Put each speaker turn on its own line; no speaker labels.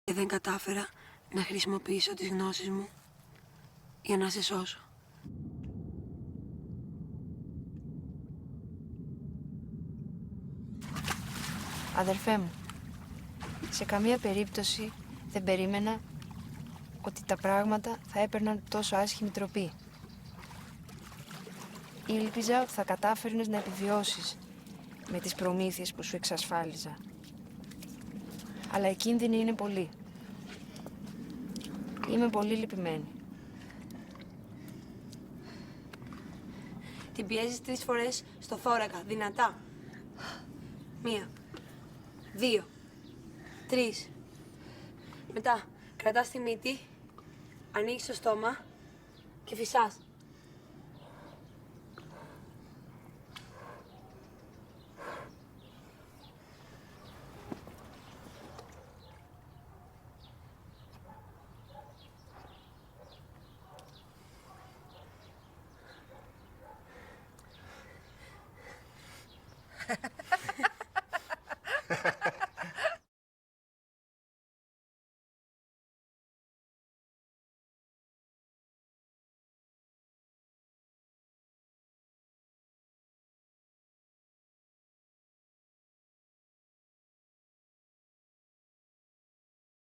Και δεν κατάφερα να χρησιμοποιήσω τις γνώσεις μου για να σε σώσω.
Αδερφέ μου, σε καμία περίπτωση δεν περίμενα ότι τα πράγματα θα έπαιρναν τόσο άσχημη τροπή. Ήλπιζα ότι θα κατάφερνες να επιβιώσεις με τις προμήθειες που σου εξασφάλιζα. Αλλά οι κίνδυνοι είναι πολλοί. Είμαι πολύ λυπημένη.
Την πιέζεις 3 φορές στο θώρακα, δυνατά. 1, 2, 3. Μετά κρατάς τη μύτη, ανοίγεις το στόμα και φυσάς.